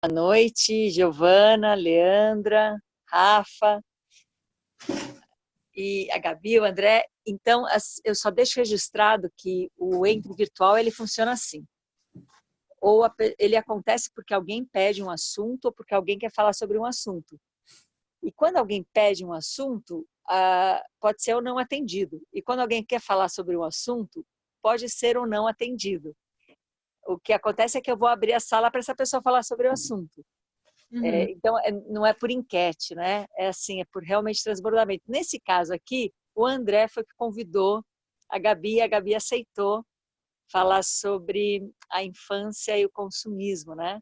Boa noite, Giovana, Leandra, Rafa e a Gabi, o André. Então, eu só deixo registrado que o Entre Virtual ele funciona assim. Ou ele acontece porque alguém pede um assunto ou porque alguém quer falar sobre um assunto. E quando alguém pede um assunto, pode ser ou não atendido. E quando alguém quer falar sobre um assunto, pode ser ou não atendido. O que acontece é que eu vou abrir a sala para essa pessoa falar sobre o assunto. Uhum. Então, não é por enquete, né? É assim, é por realmente transbordamento. Nesse caso aqui, o André foi que convidou a Gabi e a Gabi aceitou falar sobre a infância e o consumismo, né?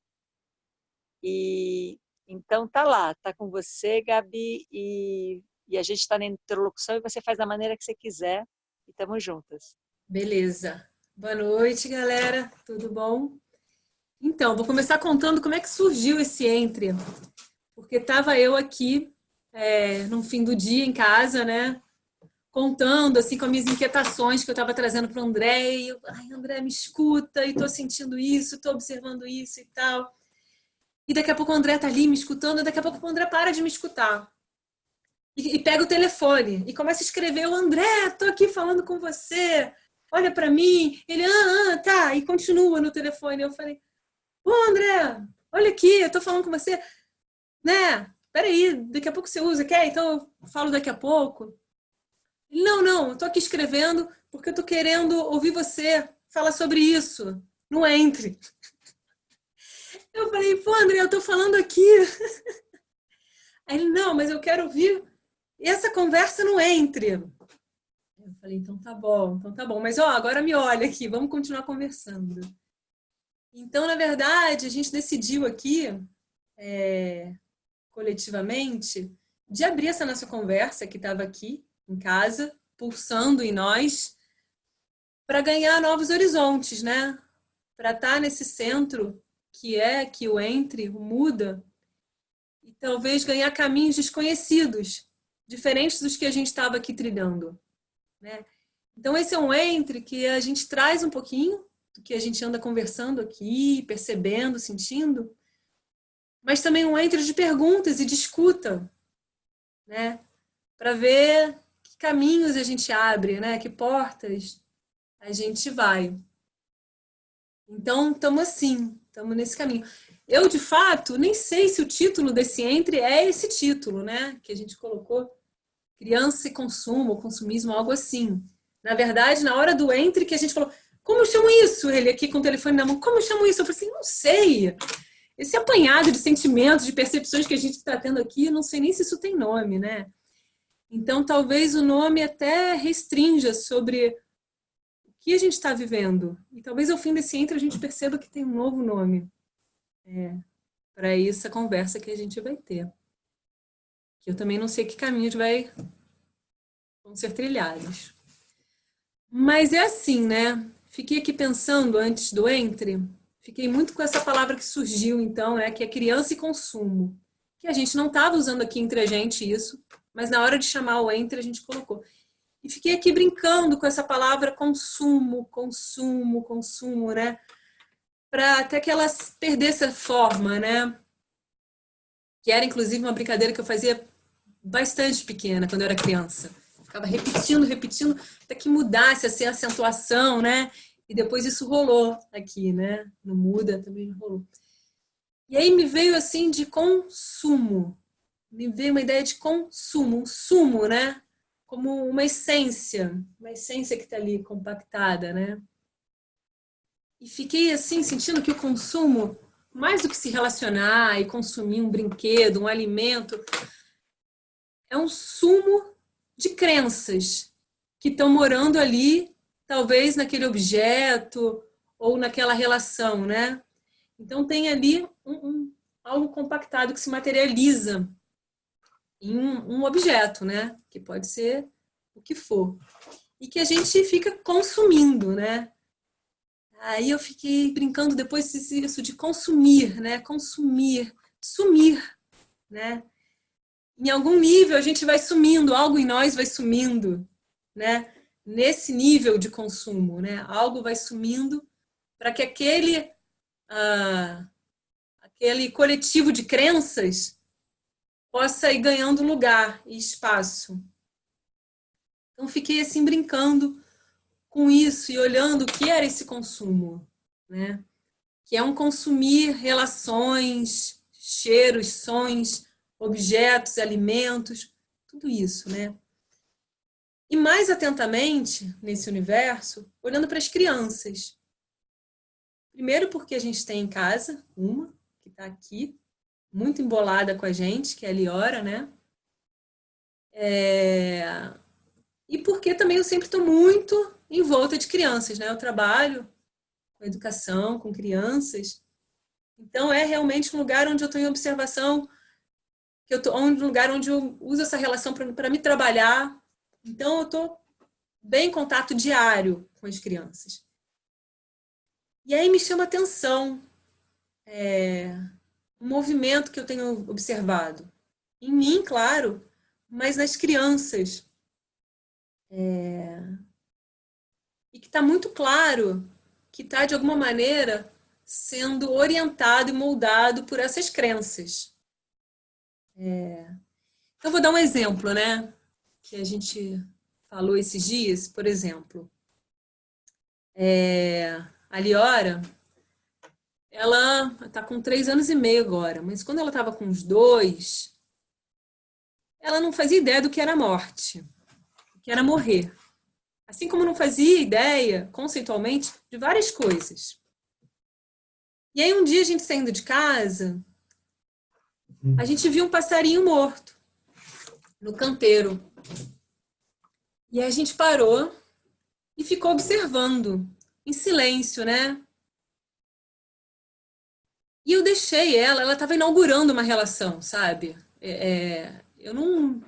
E então tá lá, tá com você, Gabi, e a gente está na interlocução e você faz da maneira que você quiser e estamos juntas. Beleza. Boa noite, galera. Tudo bom? Então, vou começar contando como é que surgiu esse Entre. Porque estava eu aqui, no fim do dia, em casa, né? Contando, assim, com as minhas inquietações que eu estava trazendo para o André. E eu, ai, André, me escuta, e estou sentindo isso, estou observando isso e tal. E daqui a pouco o André tá ali me escutando, e daqui a pouco o André para de me escutar. E pega o telefone e começa a escrever: o André, tô aqui falando com você, olha para mim. Ele, tá, e continua no telefone. Eu falei: ô André, olha aqui, eu tô falando com você, né? Peraí, daqui a pouco você usa, quer? Então eu falo daqui a pouco. Ele, não, eu tô aqui escrevendo porque eu tô querendo ouvir você falar sobre isso. Não entre. Eu falei: pô, André, eu tô falando aqui. Aí ele, não, mas eu quero ouvir essa conversa no Entre. Eu falei, então tá bom. Mas ó, agora me olha aqui, vamos continuar conversando. Então, na verdade, a gente decidiu aqui, coletivamente, de abrir essa nossa conversa que estava aqui em casa, pulsando em nós, para ganhar novos horizontes, né? Para estar nesse centro que o Entre, o Muda, e talvez ganhar caminhos desconhecidos, diferentes dos que a gente estava aqui trilhando, né? Então, esse é um Entre que a gente traz um pouquinho do que a gente anda conversando aqui, percebendo, sentindo, mas também um Entre de perguntas e de escuta, né? Para ver que caminhos a gente abre, né? Que portas a gente vai. Então, estamos assim, estamos nesse caminho. Eu, de fato, nem sei se o título desse Entre é esse título, né? Que a gente colocou, criança e consumo, ou consumismo, algo assim. Na verdade, na hora do Entre, que a gente falou, como eu chamo isso? Ele aqui com o telefone na mão, como eu chamo isso? Eu falei assim, não sei. Esse apanhado de sentimentos, de percepções que a gente está tendo aqui, eu não sei nem se isso tem nome, né? Então, talvez o nome até restrinja sobre o que a gente está vivendo. E talvez ao fim desse Entre a gente perceba que tem um novo nome para essa conversa que a gente vai ter. Que eu também não sei que caminhos vão ser trilhados. Mas é assim, né? Fiquei aqui pensando antes do Entre, fiquei muito com essa palavra que surgiu, então, né? Que é criança e consumo. Que a gente não estava usando aqui entre a gente isso, mas na hora de chamar o Entre a gente colocou. E fiquei aqui brincando com essa palavra consumo, consumo, consumo, né? Para até que ela perdesse a forma, né? Que era inclusive uma brincadeira que eu fazia bastante pequena, quando eu era criança. Ficava repetindo, repetindo, até que mudasse assim, a acentuação, né? E depois isso rolou aqui, né? No Muda também rolou. E aí me veio assim de consumo. Me veio uma ideia de consumo, um sumo, né? Como uma essência que está ali compactada, né? E fiquei assim, sentindo que o consumo, mais do que se relacionar e consumir um brinquedo, um alimento, é um sumo de crenças que estão morando ali, talvez naquele objeto ou naquela relação, né? Então tem ali algo compactado que se materializa em um objeto, né? Que pode ser o que for. E que a gente fica consumindo, né? Aí eu fiquei brincando depois isso de consumir, né? Consumir, sumir, né? Em algum nível a gente vai sumindo, algo em nós vai sumindo, né? Nesse nível de consumo, né? Algo vai sumindo para que aquele aquele coletivo de crenças possa ir ganhando lugar e espaço. Então, fiquei assim brincando com isso e olhando o que era esse consumo, né? Que é um consumir relações, cheiros, sons, objetos, alimentos, tudo isso, né? E mais atentamente, nesse universo, olhando para as crianças. Primeiro porque a gente tem em casa uma, que está aqui, muito embolada com a gente, que é a Liora, né? E porque também eu sempre estou muito em volta de crianças, né? Eu trabalho com educação, com crianças. Então, é realmente um lugar onde eu estou em observação, um lugar onde eu uso essa relação para me trabalhar. Então, eu estou bem em contato diário com as crianças. E aí me chama a atenção um movimento que eu tenho observado. Em mim, claro, mas nas crianças. E que está muito claro que está, de alguma maneira, sendo orientado e moldado por essas crenças. Eu vou dar um exemplo, né? Que a gente falou esses dias, por exemplo. A Liora, ela está com 3 anos e meio agora, mas quando ela estava com uns 2, ela não fazia ideia do que era morte, do que era morrer. Assim como não fazia ideia, conceitualmente, de várias coisas. E aí um dia a gente saindo de casa, a gente viu um passarinho morto no canteiro. E a gente parou e ficou observando, em silêncio, né? E eu deixei ela estava inaugurando uma relação, sabe? Eu não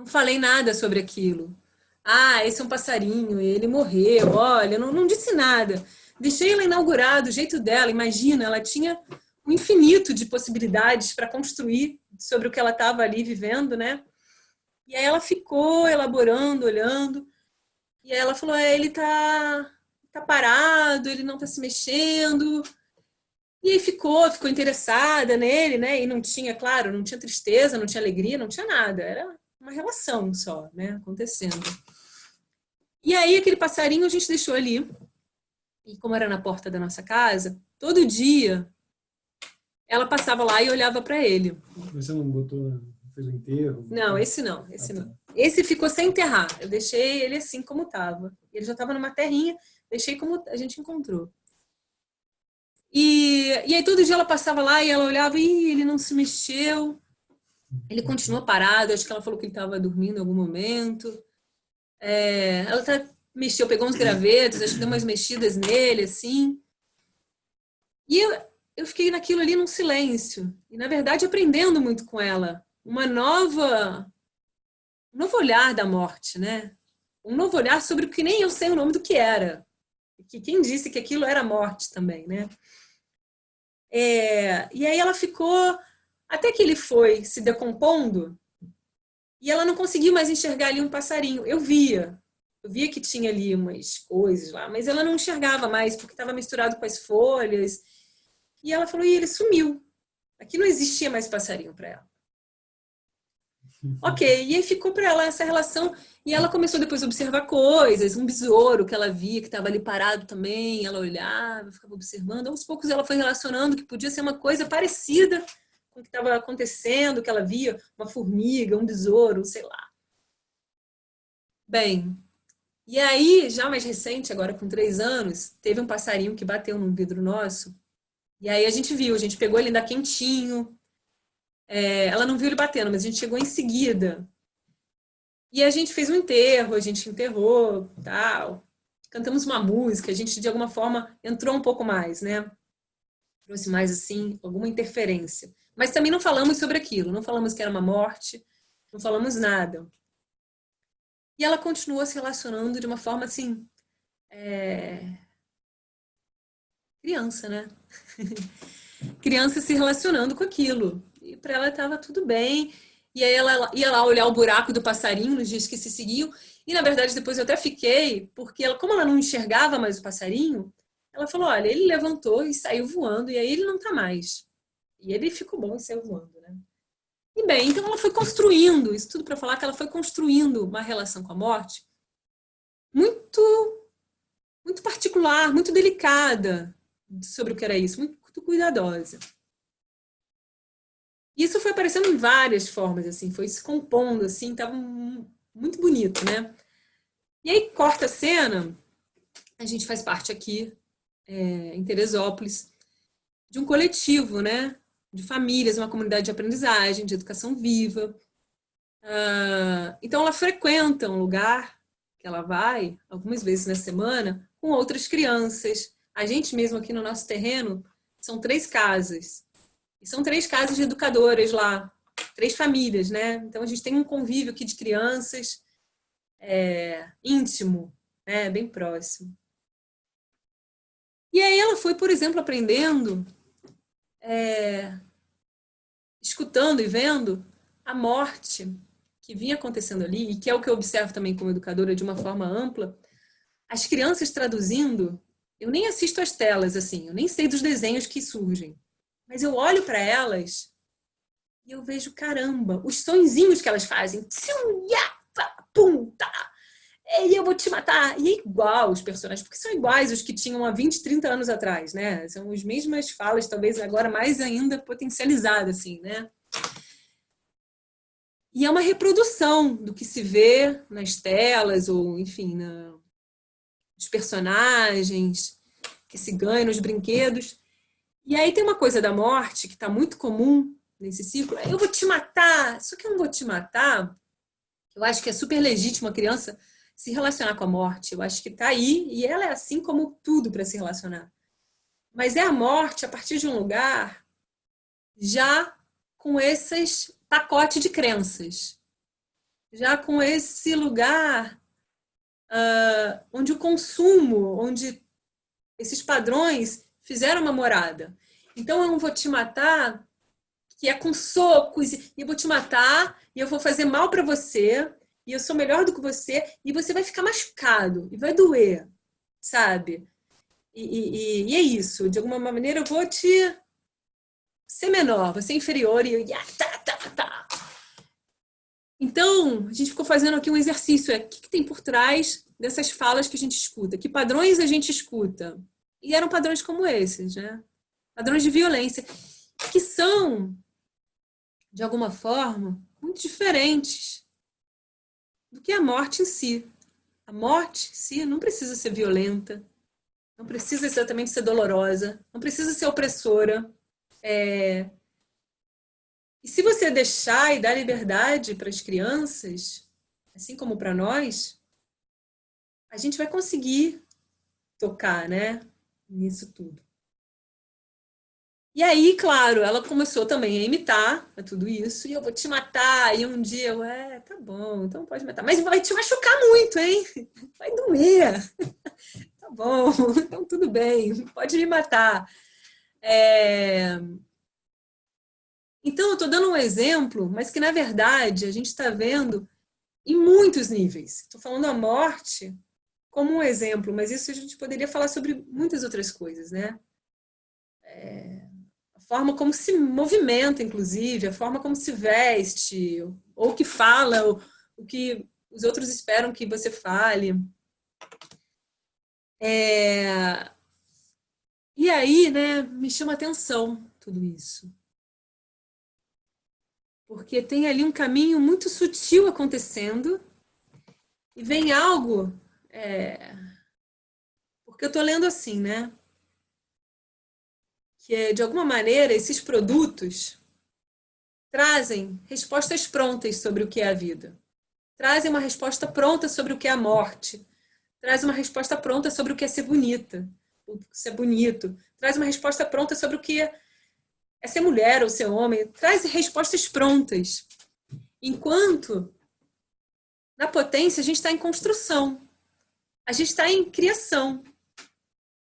falei nada sobre aquilo. Ah, esse é um passarinho, ele morreu, olha, não disse nada. Deixei ela inaugurar do jeito dela, imagina, ela tinha um infinito de possibilidades para construir sobre o que ela estava ali vivendo, né? E aí ela ficou elaborando, olhando, e aí ela falou, ele tá parado, ele não tá se mexendo. E aí ficou interessada nele, né? E não tinha, claro, não tinha tristeza, não tinha alegria, não tinha nada. Era uma relação só, né? Acontecendo. E aí aquele passarinho a gente deixou ali. E como era na porta da nossa casa, todo dia ela passava lá e olhava para ele. Você não botou, fez um enterro? Não, esse não, esse não. Esse ficou sem enterrar. Eu deixei ele assim como estava. Ele já estava numa terrinha, deixei como a gente encontrou. E aí todo dia ela passava lá e ela olhava e ele não se mexeu. Ele continuou parado, acho que ela falou que ele estava dormindo em algum momento. Ela até mexeu, pegou uns gravetos, acho que deu umas mexidas nele, assim. E eu fiquei naquilo ali num silêncio. E, na verdade, aprendendo muito com ela. Um novo olhar da morte, né? Um novo olhar sobre o que nem eu sei o nome do que era. Que quem disse que aquilo era morte também, né? E aí ela ficou, até que ele foi se decompondo, e ela não conseguiu mais enxergar ali um passarinho. Eu via que tinha ali umas coisas lá, mas ela não enxergava mais, porque estava misturado com as folhas. E ela falou, e ele sumiu. Aqui não existia mais passarinho para ela. Ok, e aí ficou para ela essa relação, e ela começou depois a observar coisas, um besouro que ela via, que estava ali parado também, ela olhava, ficava observando, aos poucos ela foi relacionando que podia ser uma coisa parecida com o que estava acontecendo, que ela via, uma formiga, um besouro, sei lá. Bem, e aí, já mais recente, agora com 3 anos, teve um passarinho que bateu num vidro nosso, e aí a gente viu, a gente pegou ele ainda quentinho. Ela não viu ele batendo, mas a gente chegou em seguida. E a gente fez um enterro, a gente enterrou, tal. Cantamos uma música, a gente de alguma forma entrou um pouco mais, né? Trouxe mais assim, alguma interferência. Mas também não falamos sobre aquilo, não falamos que era uma morte, não falamos nada. E ela continuou se relacionando de uma forma assim, criança, né? Criança se relacionando com aquilo. E para ela estava tudo bem. E aí ela ia lá olhar o buraco do passarinho nos dias que se seguiam. E, na verdade, depois eu até fiquei, porque como ela não enxergava mais o passarinho, ela falou, olha, ele levantou e saiu voando, e aí ele não tá mais. E ele ficou bom e saiu voando, né? E bem, então ela foi construindo, isso tudo para falar que ela foi construindo uma relação com a morte muito, muito particular, muito delicada sobre o que era isso, muito cuidadosa. Isso foi aparecendo em várias formas, assim, foi se compondo, assim, tava muito bonito, né? E aí corta a cena, a gente faz parte aqui, em Teresópolis, de um coletivo, né? De famílias, uma comunidade de aprendizagem, de educação viva. Então ela frequenta um lugar que ela vai, algumas vezes na semana, com outras crianças. A gente mesmo aqui no nosso terreno, são 3 casas. E são 3 casas de educadoras lá, 3 famílias, né? Então a gente tem um convívio aqui de crianças íntimo, né? Bem próximo. E aí ela foi, por exemplo, aprendendo, escutando e vendo a morte que vinha acontecendo ali, e que é o que eu observo também como educadora de uma forma ampla, as crianças traduzindo, eu nem assisto às telas, assim, eu nem sei dos desenhos que surgem, mas eu olho para elas e eu vejo, caramba, os sonzinhos que elas fazem, e eu vou te matar, e é igual os personagens, porque são iguais os que tinham há 20, 30 anos atrás, né? São as mesmas falas, talvez agora mais ainda potencializadas, assim, né? E é uma reprodução do que se vê nas telas, ou, enfim, nos personagens, que se ganham nos brinquedos. E aí tem uma coisa da morte que está muito comum nesse ciclo. Eu vou te matar, só que eu não vou te matar. Eu acho que é super legítimo a criança se relacionar com a morte. Eu acho que está aí, e ela é assim como tudo para se relacionar. Mas é a morte a partir de um lugar já com esses pacotes de crenças. Já com esse lugar onde o consumo, onde esses padrões fizeram uma morada. Então eu não vou te matar, que é com socos, e eu vou te matar, e eu vou fazer mal para você, e eu sou melhor do que você, e você vai ficar machucado, e vai doer, sabe? E é isso, de alguma maneira eu vou te ser menor, você inferior, e tá. Então, a gente ficou fazendo aqui um exercício, o que tem por trás dessas falas que a gente escuta? Que padrões a gente escuta? E eram padrões como esses, né? Padrões de violência, que são, de alguma forma, muito diferentes do que a morte em si. A morte em si não precisa ser violenta, não precisa exatamente ser dolorosa, não precisa ser opressora. E se você deixar e dar liberdade para as crianças, assim como para nós, a gente vai conseguir tocar, né, nisso tudo. E aí, claro, ela começou também a imitar tudo isso, e eu vou te matar, e um dia eu, tá bom, então pode matar, mas vai te machucar muito, hein? Vai doer. Tá bom, então tudo bem, pode me matar. Então, eu estou dando um exemplo, mas que, na verdade, a gente está vendo em muitos níveis. Estou falando a morte como um exemplo, mas isso a gente poderia falar sobre muitas outras coisas, né? A forma como se movimenta, inclusive, a forma como se veste, ou o que fala, ou o que os outros esperam que você fale. E aí, né, me chama a atenção tudo isso. Porque tem ali um caminho muito sutil acontecendo e vem algo... Porque eu estou lendo assim, né? Que, de alguma maneira, esses produtos trazem respostas prontas sobre o que é a vida. Trazem uma resposta pronta sobre o que é a morte. Traz uma resposta pronta sobre o que é ser bonita, o que é ser bonito. Traz uma resposta pronta sobre o que é ser mulher ou ser homem. Traz respostas prontas. Enquanto, na potência, a gente está em construção. A gente está em criação,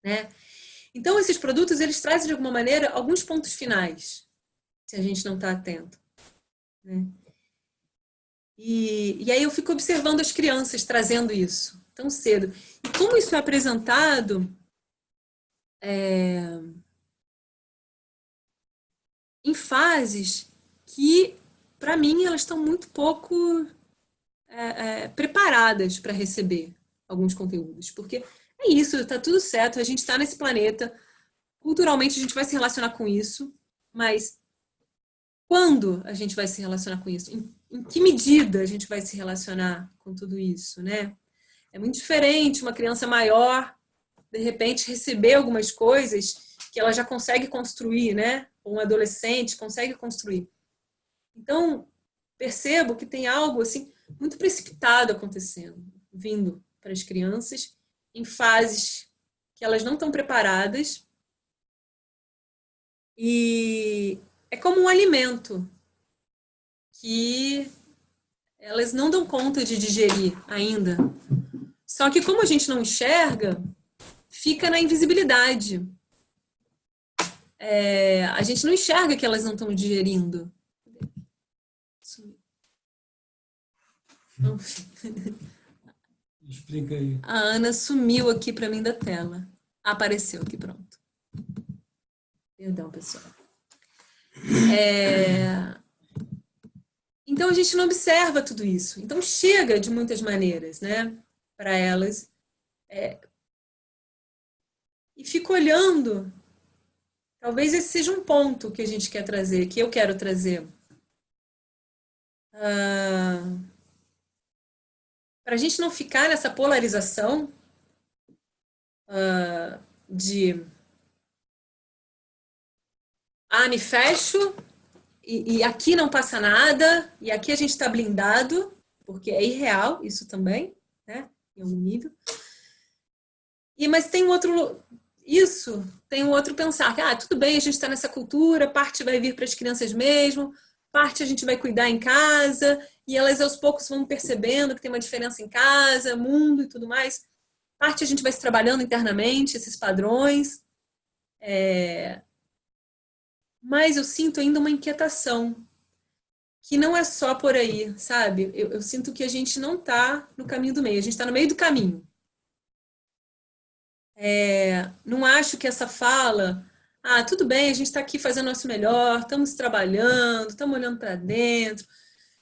né? Então, esses produtos, eles trazem, de alguma maneira, alguns pontos finais, se a gente não está atento, né? E aí eu fico observando as crianças trazendo isso tão cedo. E como isso é apresentado em fases que, para mim, elas estão muito pouco preparadas para receber alguns conteúdos. Porque é isso, está tudo certo, a gente está nesse planeta, culturalmente a gente vai se relacionar com isso, mas quando a gente vai se relacionar com isso? Em que medida a gente vai se relacionar com tudo isso, né? É muito diferente uma criança maior, de repente, receber algumas coisas que ela já consegue construir, né? Um adolescente consegue construir. Então, percebo que tem algo assim muito precipitado acontecendo, vindo para as crianças em fases que elas não estão preparadas, e é como um alimento que elas não dão conta de digerir ainda. Só que como a gente não enxerga, fica na invisibilidade. A gente não enxerga que elas não estão digerindo. Explica aí. A Ana sumiu aqui para mim da tela. Apareceu aqui, pronto. Perdão, pessoal. Então, a gente não observa tudo isso. Então, chega de muitas maneiras, né, para elas. E fica olhando. Talvez esse seja um ponto que a gente quer trazer, que eu quero trazer. Para a gente não ficar nessa polarização de me fecho e aqui não passa nada, e aqui a gente está blindado, porque é irreal isso também, né, em algum nível. Mas tem um outro pensar, que tudo bem, a gente está nessa cultura, parte vai vir para as crianças mesmo, parte a gente vai cuidar em casa, e elas aos poucos vão percebendo que tem uma diferença em casa, mundo e tudo mais. Parte a gente vai se trabalhando internamente, esses padrões. Mas eu sinto ainda uma inquietação, que não é só por aí, sabe? Eu sinto que a gente não está no caminho do meio, a gente está no meio do caminho. Não acho que essa fala, tudo bem, a gente está aqui fazendo o nosso melhor, estamos trabalhando, estamos olhando para dentro,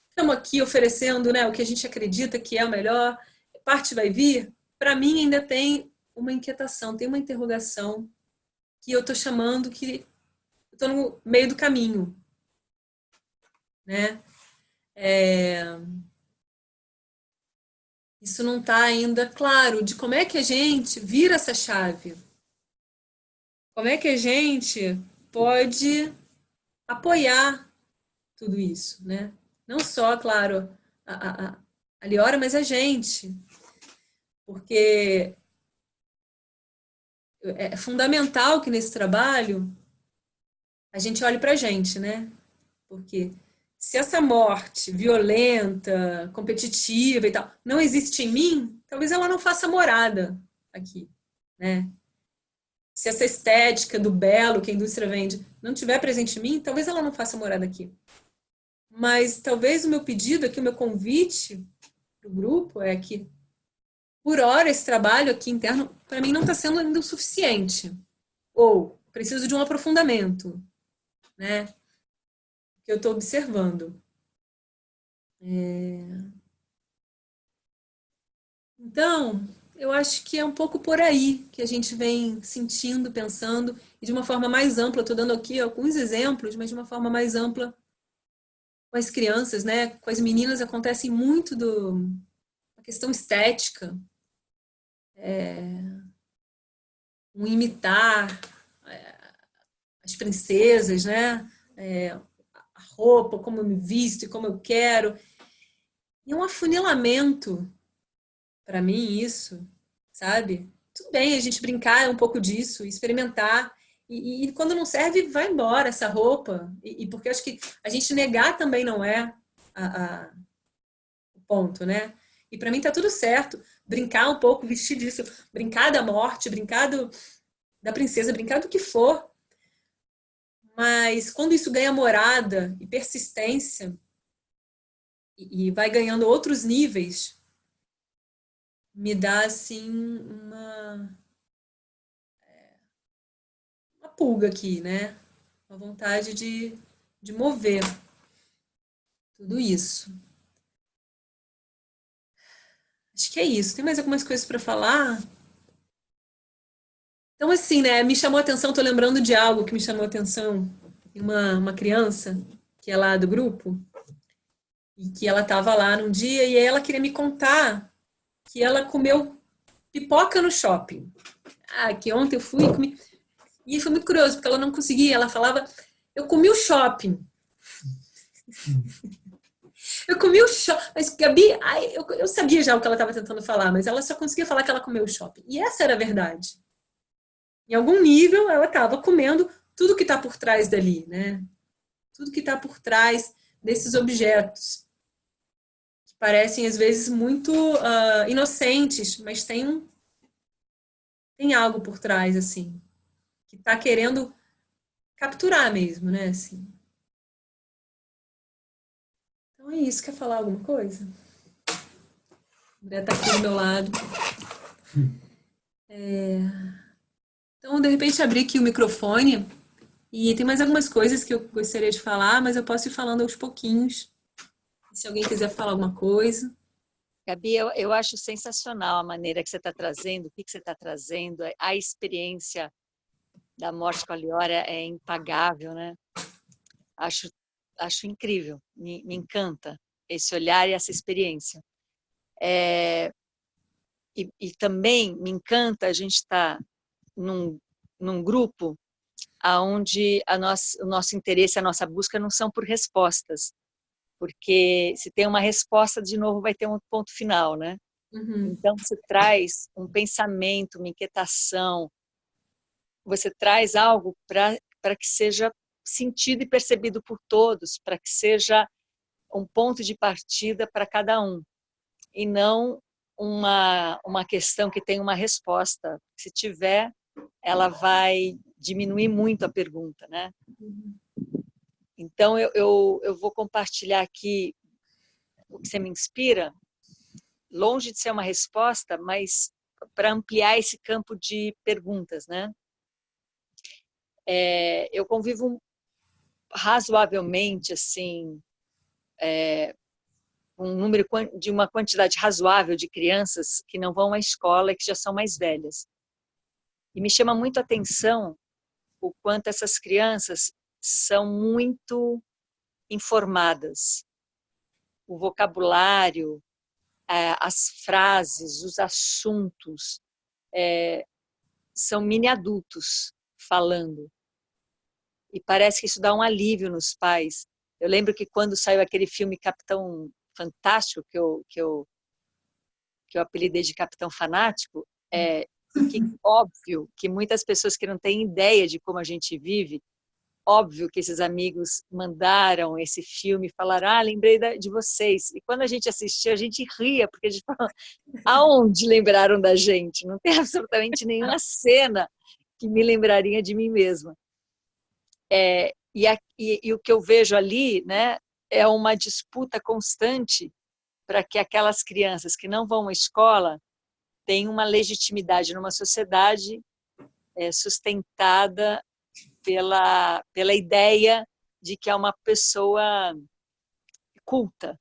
estamos aqui oferecendo, né, o que a gente acredita que é o melhor, parte vai vir. Para mim ainda tem uma inquietação, tem uma interrogação que eu estou chamando que estou no meio do caminho, né? Isso não está ainda claro de como é que a gente vira essa chave. Como é que a gente pode apoiar tudo isso, né? Não só, claro, a Liora, mas a gente. Porque é fundamental que nesse trabalho a gente olhe para a gente, né? Porque se essa morte violenta, competitiva e tal, não existe em mim, talvez ela não faça morada aqui, né? Se essa estética do belo que a indústria vende não estiver presente em mim, talvez ela não faça morada aqui. Mas talvez o meu pedido aqui, o meu convite para o grupo é que, por hora, esse trabalho aqui interno, para mim, não está sendo ainda o suficiente. Ou preciso de um aprofundamento, né? Que eu estou observando. Então, eu acho que é um pouco por aí que a gente vem sentindo, pensando, e de uma forma mais ampla. Estou dando aqui alguns exemplos, mas de uma forma mais ampla com as crianças, né? Com as meninas acontece muito a questão estética, um imitar as princesas, né? A roupa, como eu me visto e como eu quero. E um afunilamento, para mim, isso, sabe? Tudo bem a gente brincar um pouco disso, experimentar. E quando não serve, vai embora essa roupa. Porque eu acho que a gente negar também não é o ponto, né? E para mim tá tudo certo. Brincar um pouco, vestir disso, brincar da morte, brincar da princesa, brincar do que for. Mas quando isso ganha morada e persistência e vai ganhando outros níveis, me dá assim pulga aqui, né? Uma vontade de mover tudo isso. Acho que é isso. Tem mais algumas coisas para falar? Então, assim, né? Me chamou a atenção, tô lembrando de algo que me chamou a atenção. Uma criança, que é lá do grupo, e que ela estava lá num dia e aí ela queria me contar que ela comeu pipoca no shopping. Ah, que ontem eu fui e comi. E foi muito curioso, porque ela não conseguia. Ela falava, eu comi o shopping. Eu comi o shopping. Mas, Gabi, ai, eu sabia já o que ela estava tentando falar, mas ela só conseguia falar que ela comeu o shopping. E essa era a verdade. Em algum nível, ela estava comendo tudo que está por trás dali, né? Tudo que está por trás desses objetos, que parecem, às vezes, muito inocentes, mas tem algo por trás, assim, que está querendo capturar mesmo, né? Assim. Então é isso. Quer falar alguma coisa? O André está aqui do meu lado. Então, de repente, abri aqui o microfone e tem mais algumas coisas que eu gostaria de falar, mas eu posso ir falando aos pouquinhos. Se alguém quiser falar alguma coisa. Gabi, eu acho sensacional a maneira que você está trazendo, o que você está trazendo, a experiência da morte com a Liora é impagável, né? Acho incrível, me encanta esse olhar e essa experiência. E também me encanta a gente estar num grupo onde o nosso interesse, a nossa busca não são por respostas, porque se tem uma resposta, de novo vai ter um ponto final, né? Uhum. Então você traz um pensamento, uma inquietação, você traz algo para que seja sentido e percebido por todos, para que seja um ponto de partida para cada um, e não uma questão que tem uma resposta. Se tiver, ela vai diminuir muito a pergunta, né? Então, eu vou compartilhar aqui o que você me inspira, longe de ser uma resposta, mas para ampliar esse campo de perguntas, né? Eu convivo razoavelmente, assim, um número de uma quantidade razoável de crianças que não vão à escola e que já são mais velhas. E me chama muito a atenção o quanto essas crianças são muito informadas. O vocabulário, as frases, os assuntos, são mini adultos falando. E parece que isso dá um alívio nos pais. Eu lembro que quando saiu aquele filme Capitão Fantástico, que eu apelidei de Capitão Fanático, e que, óbvio, que muitas pessoas que não têm ideia de como a gente vive, óbvio que esses amigos mandaram esse filme e falaram, lembrei de vocês. E quando a gente assistia, a gente ria, porque a gente falou, aonde lembraram da gente? Não tem absolutamente nenhuma cena que me lembraria de mim mesma. E o que eu vejo ali, né, é uma disputa constante para que aquelas crianças que não vão à escola tenham uma legitimidade numa sociedade sustentada pela ideia de que é uma pessoa culta.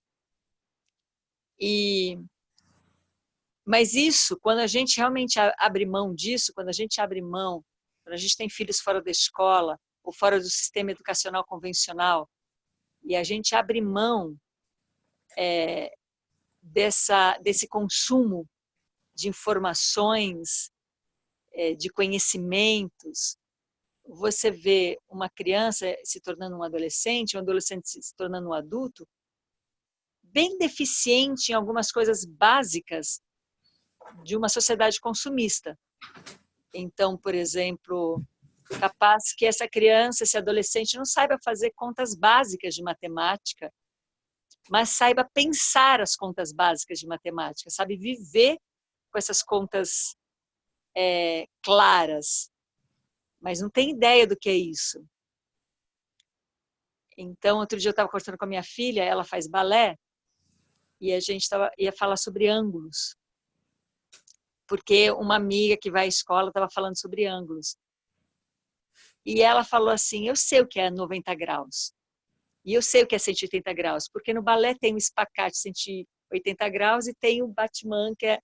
Mas isso, quando a gente realmente abre mão disso, quando a gente tem filhos fora da escola ou fora do sistema educacional convencional, e a gente abre mão desse consumo de informações, de conhecimentos, você vê uma criança se tornando um adolescente se tornando um adulto, bem deficiente em algumas coisas básicas de uma sociedade consumista. Então, por exemplo, capaz que essa criança, esse adolescente não saiba fazer contas básicas de matemática, mas saiba pensar as contas básicas de matemática, sabe viver com essas contas claras, mas não tem ideia do que é isso. Então, outro dia eu estava conversando com a minha filha, ela faz balé, e a gente ia falar sobre ângulos, porque uma amiga que vai à escola estava falando sobre ângulos. E ela falou assim, eu sei o que é 90 graus. E eu sei o que é 180 graus, porque no balé tem o espacate 180 graus e tem o Batman, que é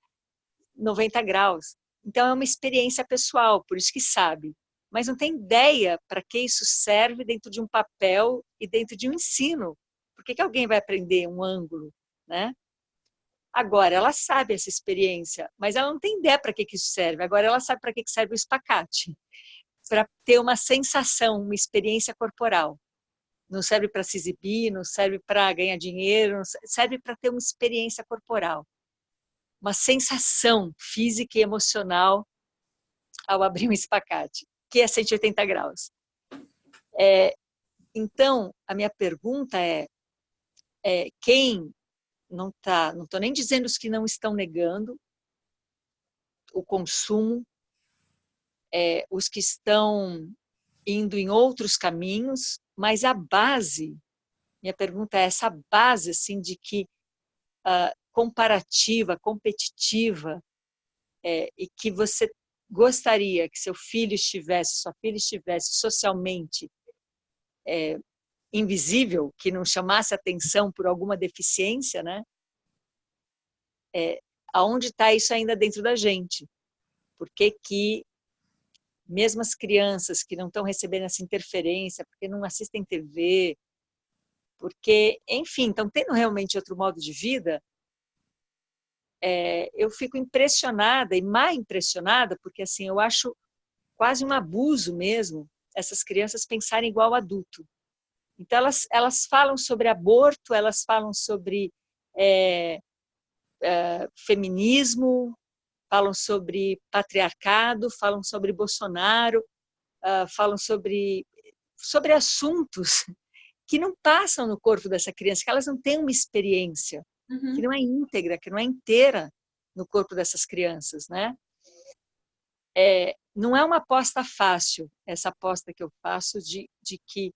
90 graus. Então, é uma experiência pessoal, por isso que sabe. Mas não tem ideia para que isso serve dentro de um papel e dentro de um ensino. Por que alguém vai aprender um ângulo, né? Agora, ela sabe essa experiência, mas ela não tem ideia para que isso serve. Agora, ela sabe para que serve o espacate. Para ter uma sensação, uma experiência corporal. Não serve para se exibir, não serve para ganhar dinheiro, serve para ter uma experiência corporal. Uma sensação física e emocional ao abrir um espacate, que é 180 graus. Então, a minha pergunta quem não estou nem dizendo os que não estão negando o consumo, os que estão indo em outros caminhos, mas a base, minha pergunta é essa base assim, de que comparativa, competitiva, e que você gostaria que seu filho estivesse, sua filha estivesse socialmente invisível, que não chamasse atenção por alguma deficiência, né? Aonde está isso ainda dentro da gente? Por que mesmo as crianças que não estão recebendo essa interferência, porque não assistem TV, porque, enfim, estão tendo realmente outro modo de vida, eu fico impressionada e mais impressionada, porque assim, eu acho quase um abuso mesmo essas crianças pensarem igual adulto. Então, elas falam sobre aborto, elas falam sobre feminismo, falam sobre patriarcado, falam sobre Bolsonaro, falam sobre assuntos que não passam no corpo dessa criança, que elas não têm uma experiência, que não é íntegra, que não é inteira no corpo dessas crianças, né? Não é uma aposta fácil, essa aposta que eu faço de que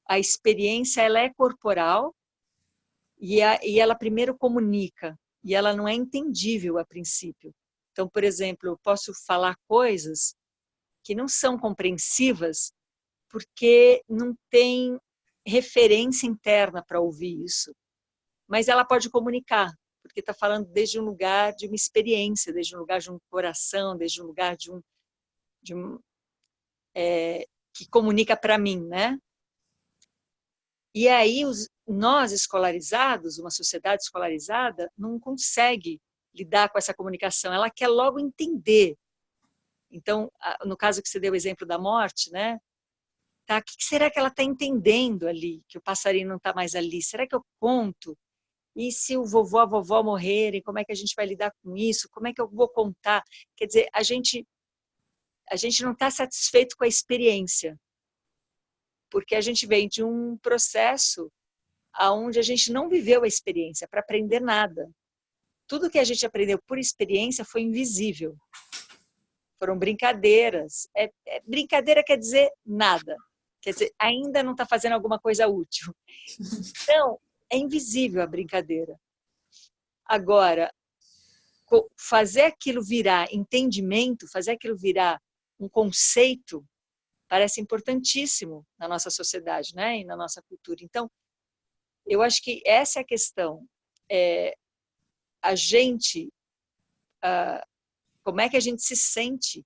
a experiência ela é corporal e ela primeiro comunica, e ela não é entendível a princípio. Então, por exemplo, eu posso falar coisas que não são compreensivas porque não tem referência interna para ouvir isso. Mas ela pode comunicar, porque está falando desde um lugar de uma experiência, desde um lugar de um coração, desde um lugar que comunica para mim, né? E aí nós escolarizados, uma sociedade escolarizada, não consegue lidar com essa comunicação. Ela quer logo entender. Então, no caso que você deu o exemplo da morte, né? Tá, o que será que ela está entendendo ali, que o passarinho não está mais ali? Será que eu conto? E se o vovô, a vovó morrerem, como é que a gente vai lidar com isso? Como é que eu vou contar? Quer dizer, a gente não está satisfeito com a experiência, porque a gente vem de um processo onde a gente não viveu a experiência para aprender nada. Tudo que a gente aprendeu por experiência foi invisível. Foram brincadeiras. Brincadeira quer dizer nada. Quer dizer, ainda não está fazendo alguma coisa útil. Então, é invisível a brincadeira. Agora, fazer aquilo virar entendimento, fazer aquilo virar um conceito, parece importantíssimo na nossa sociedade, né? E na nossa cultura. Então, eu acho que essa é a questão. A gente, como é que a gente se sente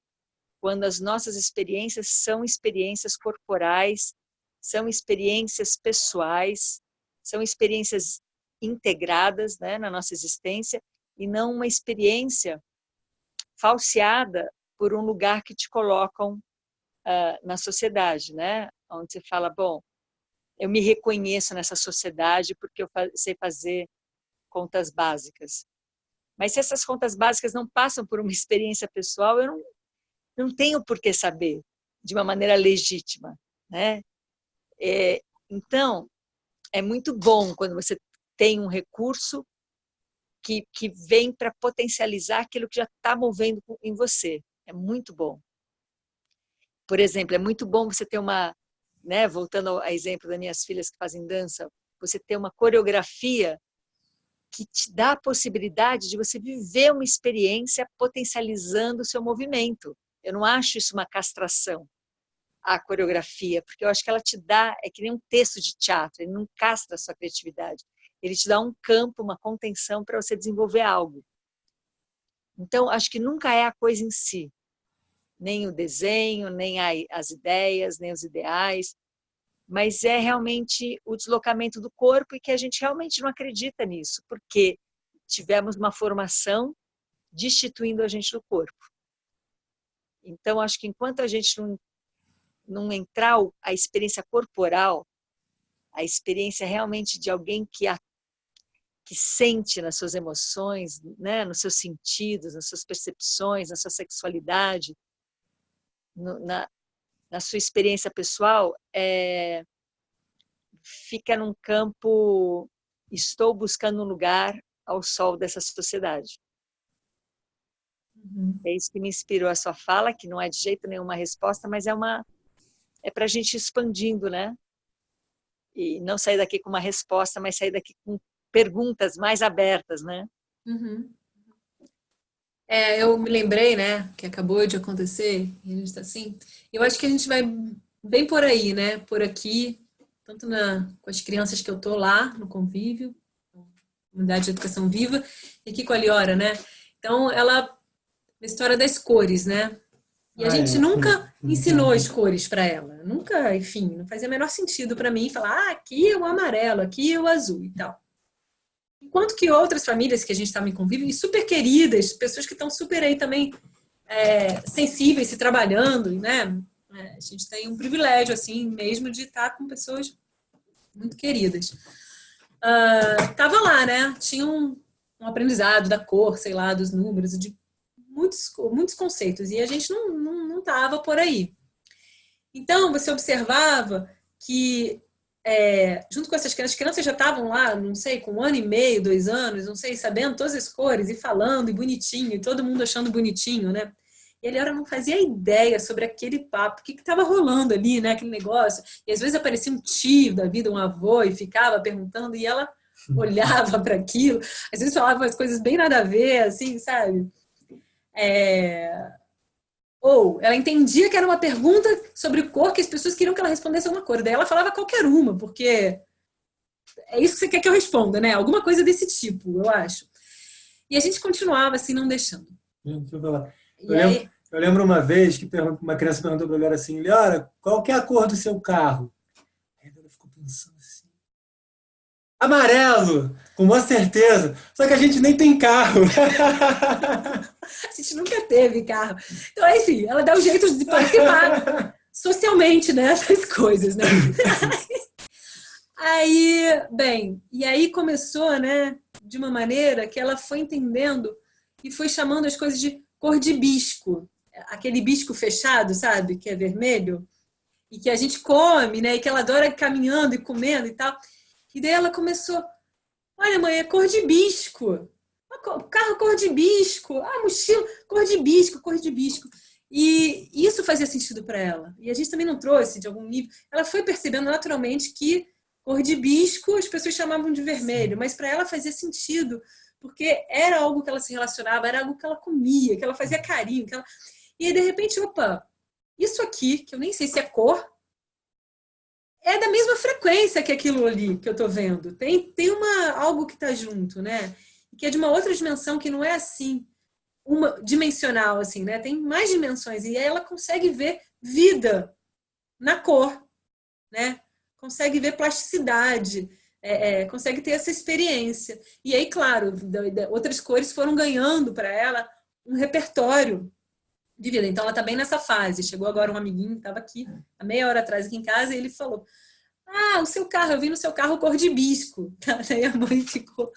quando as nossas experiências são experiências corporais, são experiências pessoais, são experiências integradas, né, na nossa existência, e não uma experiência falseada por um lugar que te colocam na sociedade, né? Onde você fala, bom, eu me reconheço nessa sociedade porque eu sei fazer contas básicas. Mas se essas contas básicas não passam por uma experiência pessoal, eu não tenho por que saber de uma maneira legítima, né? Então, é muito bom quando você tem um recurso que vem para potencializar aquilo que já está movendo em você. É muito bom. Por exemplo, é muito bom você ter né, voltando ao exemplo das minhas filhas que fazem dança, você ter uma coreografia que te dá a possibilidade de você viver uma experiência potencializando o seu movimento. Eu não acho isso uma castração. a coreografia, porque eu acho que ela te dá, é que nem um texto de teatro, ele não castra a sua criatividade, ele te dá um campo, uma contenção para você desenvolver algo. Então, acho que nunca é a coisa em si, nem o desenho, nem as ideias, nem os ideais, mas é realmente o deslocamento do corpo e que a gente realmente não acredita nisso, porque tivemos uma formação destituindo a gente do corpo. Então, acho que enquanto a gente não entrar a experiência corporal, a experiência realmente de alguém que sente nas suas emoções, né, nos seus sentidos, nas suas percepções, na sua sexualidade, na sua experiência pessoal, fica num campo, estou buscando um lugar ao sol dessa sociedade. É isso que me inspirou a sua fala, que não é de jeito nenhum uma resposta, mas é para a gente ir expandindo, né? E não sair daqui com uma resposta, mas sair daqui com perguntas mais abertas, né? Uhum. Eu me lembrei, né, que acabou de acontecer, e a gente está assim. Eu acho que a gente vai bem por aí, né? Por aqui, tanto com as crianças que eu tô lá no convívio, Unidade de Educação Viva, e aqui com a Liora, né? Então, a história das cores, né? E a gente nunca ensinou as cores para ela. Nunca, enfim, não fazia o menor sentido para mim falar, aqui é o amarelo, aqui é o azul e tal. Enquanto que outras famílias que a gente está em convívio, e super queridas, pessoas que estão super aí também sensíveis, se trabalhando, né? A gente tem um privilégio, assim, mesmo de estar com pessoas muito queridas. Tava lá, né? Tinha um aprendizado da cor, sei lá, dos números, de muitos conceitos, e a gente não tava por aí. Então, você observava que, junto com essas crianças, as crianças já estavam lá, não sei, com 1 ano e meio, 2 anos, não sei, sabendo todas as cores, e falando, e bonitinho, e todo mundo achando bonitinho, né? E a Eliora não fazia ideia sobre aquele papo, o que estava rolando ali, né, aquele negócio. E às vezes aparecia um tio da vida, um avô, e ficava perguntando, e ela olhava para aquilo, às vezes falava umas coisas bem nada a ver, assim, sabe? Ou ela entendia que era uma pergunta sobre cor, que as pessoas queriam que ela respondesse alguma coisa. Daí ela falava qualquer uma, porque é isso que você quer que eu responda, né? Alguma coisa desse tipo, eu acho. E a gente continuava assim, não deixando. Deixa eu falar. E aí, Eu lembro uma vez que uma criança perguntou para ela assim, Liora, qual que é a cor do seu carro? Aí ela ficou pensando assim, amarelo, com uma certeza. Só que a gente nem tem carro. a gente nunca teve carro. Então, enfim, ela dá um jeito de participar socialmente, né, das coisas, né? Aí, bem, e aí começou, né, de uma maneira que ela foi entendendo e foi chamando as coisas de cor de bisco. Aquele bisco fechado, sabe, que é vermelho, e que a gente come, né, e que ela adora caminhando e comendo e tal. E daí ela começou, olha, mãe, é cor de bisco. Carro cor de bisco. Mochila, cor de bisco, cor de bisco. E isso fazia sentido para ela. E a gente também não trouxe de algum nível. Ela foi percebendo naturalmente que cor de bisco as pessoas chamavam de vermelho, mas para ela fazia sentido, porque era algo que ela se relacionava, era algo que ela comia, que ela fazia carinho. E aí, de repente, opa, isso aqui, que eu nem sei se é cor, é da mesma frequência que aquilo ali que eu tô vendo. Tem algo que tá junto, né? Que é de uma outra dimensão que não é assim, uma dimensional, assim, né? Tem mais dimensões. E aí ela consegue ver vida na cor, né? Consegue ver plasticidade, consegue ter essa experiência. E aí, claro, outras cores foram ganhando para ela um repertório de vida. Então, ela está bem nessa fase. Chegou agora um amiguinho que estava aqui, há meia hora atrás, aqui em casa, e ele falou, o seu carro, eu vi no seu carro cor de bisco. Daí a mãe ficou...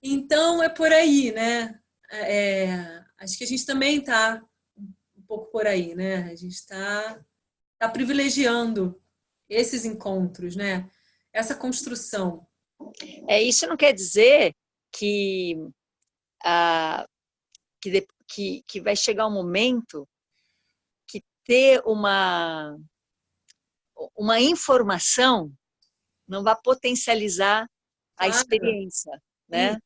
Então, é por aí, né? Acho que a gente também está um pouco por aí, né? A gente está privilegiando esses encontros, né? Essa construção. Isso não quer dizer que, que vai chegar um momento que ter uma informação não vai potencializar a experiência, né?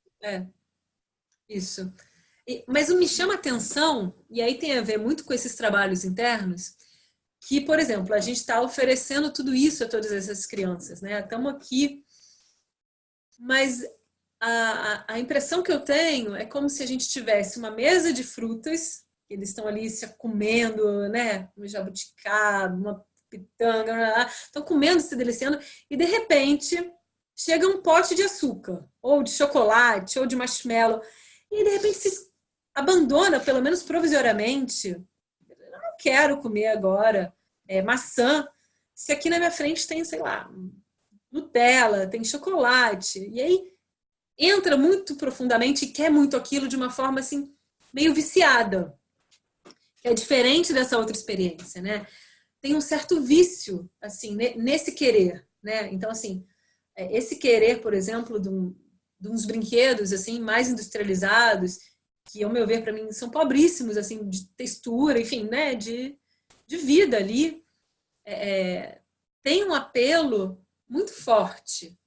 Isso. Mas o me chama atenção, e aí tem a ver muito com esses trabalhos internos, que, por exemplo, a gente está oferecendo tudo isso a todas essas crianças, né? Estamos aqui, mas a impressão que eu tenho é como se a gente tivesse uma mesa de frutas, eles estão ali se comendo, né? Um jabuticaba, uma pitanga, estão comendo, se deliciando, e de repente chega um pote de açúcar, ou de chocolate, ou de marshmallow, e de repente se abandona, pelo menos provisoriamente. Eu não quero comer agora maçã, se aqui na minha frente tem, sei lá, Nutella, tem chocolate, e aí entra muito profundamente e quer muito aquilo de uma forma assim, meio viciada, que é diferente dessa outra experiência, né? Tem um certo vício, assim, nesse querer, né? Então, assim, esse querer, por exemplo, de uns brinquedos, assim, mais industrializados, que, ao meu ver, para mim, são pobríssimos, assim, de textura, enfim, né? De vida ali, tem um apelo muito forte.